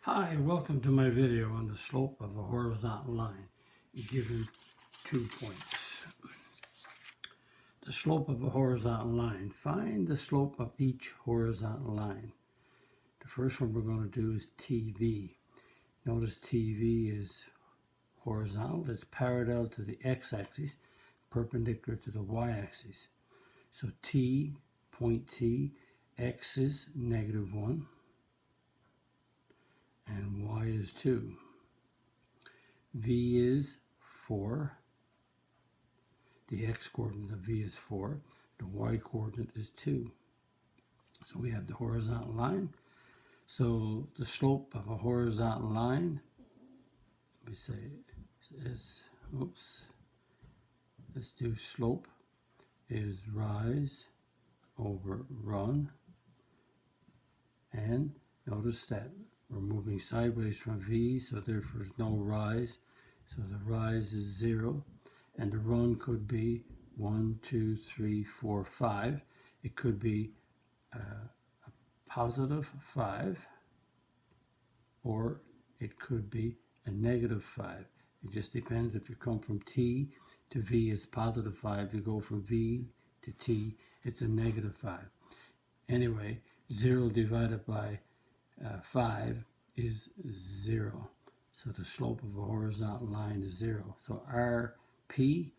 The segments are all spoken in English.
Hi, welcome to my video on the slope of a horizontal line given 2 points. The slope of a horizontal line. Find the slope of each horizontal line. The first one we're going to do is TV. Notice TV is horizontal, it's parallel to the x-axis, perpendicular to the y-axis. So T, point T, x is -1 and y is 2. V is 4. The x-coordinate of V is 4. The y-coordinate is 2. So we have the horizontal line. So the slope of a horizontal line, let me say, let's do slope is rise over run. And notice that we're moving sideways from V, so therefore there's no rise. So the rise is 0. And the run could be 1, 2, 3, 4, 5. It could be a +5, or it could be a -5. It just depends. If you come from T to V, it's +5. You go from V to T, it's a -5. Anyway, 0 divided by 5 is 0. So the slope of a horizontal line is 0. So RP,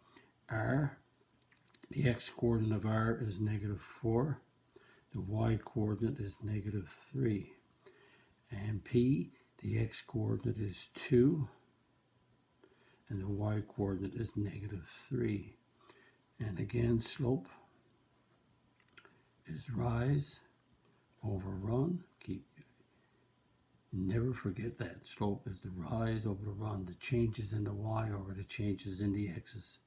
the x-coordinate of R is -4. The y-coordinate is -3. And P, the x-coordinate is 2. And the y-coordinate is -3. And again, slope is rise over run. Never forget that. Slope is the rise over the run, the changes in the y over the changes in the x's.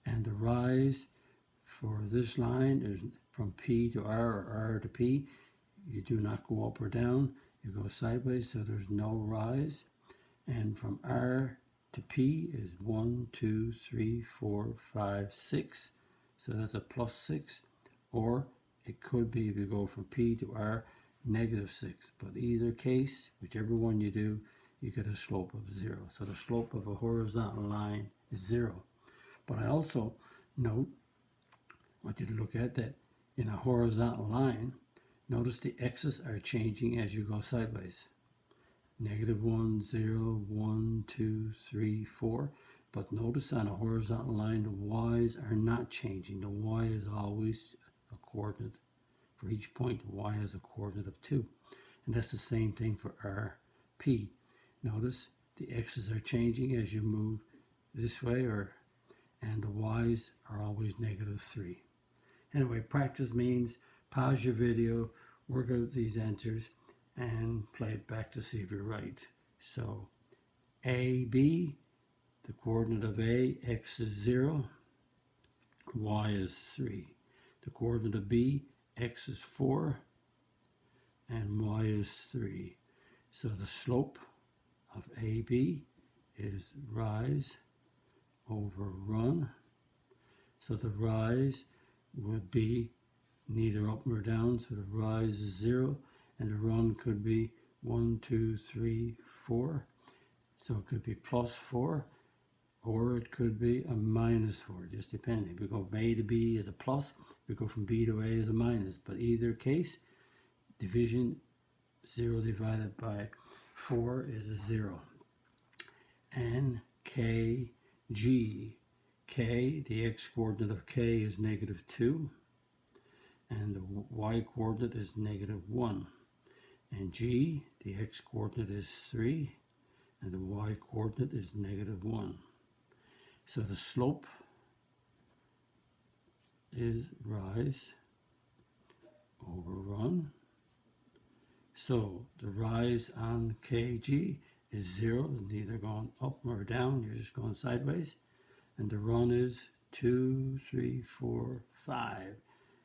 And the rise for this line is from P to R or R to P. You do not go up or down, you go sideways, so there's no rise. And from R to P is 1, 2, 3, 4, 5, 6. So that's a +6. Or it could be, if you go from P to R, -6. But either case, whichever one you do, you get a slope of 0. So the slope of a horizontal line is 0. But I also want you to look at that in a horizontal line. Notice the x's are changing as you go sideways. -1, 0, 1, 2, 3, 4. But notice on a horizontal line, the y's are not changing. The y is always a coordinate. For each point, y has a coordinate of 2. And that's the same thing for RP. Notice the x's are changing as you move this way, and the y's are always -3. Anyway, practice means pause your video, work out these answers, and play it back to see if you're right. So AB, the coordinate of A, x is 0, y is 3. The coordinate of B, x is 4, and y is 3. So the slope of AB is rise over run. So the rise would be neither up nor down, so the rise is 0, and the run could be 1, 2, 3, 4. So it could be +4, or it could be a -4, just depending. If we go from A to B as a plus, if we go from B to A as a minus. But either case, division 0 divided by 4 is a 0. And KG, K, the x-coordinate of K is -2. And the y-coordinate is -1. And G, the x-coordinate is 3, and the y-coordinate is -1. So the slope is rise over run. So the rise on KG is 0, neither going up nor down, you're just going sideways. And the run is 2, 3, 4, 5.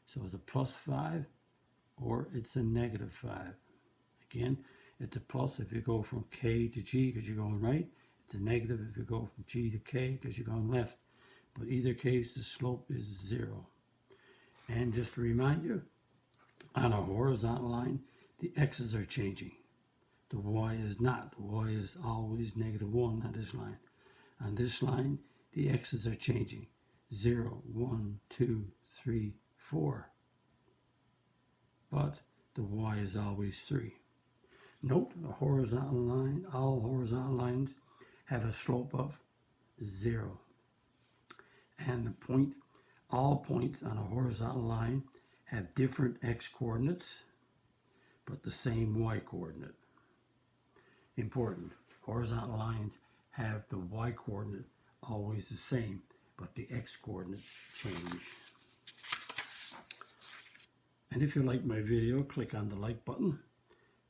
So it's a +5, or it's a -5. Again, it's a plus if you go from K to G because you're going right. It's a negative if you go from G to K because you're going left. But either case, the slope is 0. And just to remind you, on a horizontal line, the x's are changing. The y is not. The y is always -1 on this line. On this line, the x's are changing. 0, 1, 2, 3, 4. But the y is always 3. Note the horizontal line. All horizontal lines have a slope of 0. And the point, all points on a horizontal line have different x coordinates, but the same y coordinate. Important. Horizontal lines have the y coordinate always the same, but the x coordinates change. And if you like my video, click on the like button.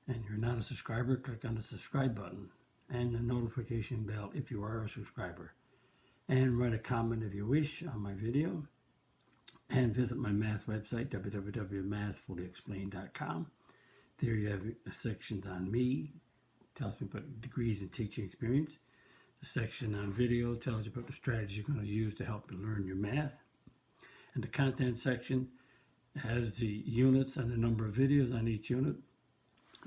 And you're not a subscriber, click on the subscribe button and the notification bell if you are a subscriber. And write a comment if you wish on my video. And visit my math website, www.mathfullyexplained.com. There you have sections on me, tells me about degrees in teaching experience. The section on video tells you about the strategy you're going to use to help you learn your math. And the content section has the units and the number of videos on each unit.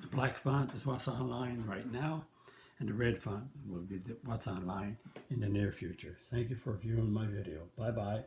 The black font is what's online right now, and the red font will be what's online in the near future. Thank you for viewing my video. Bye-bye.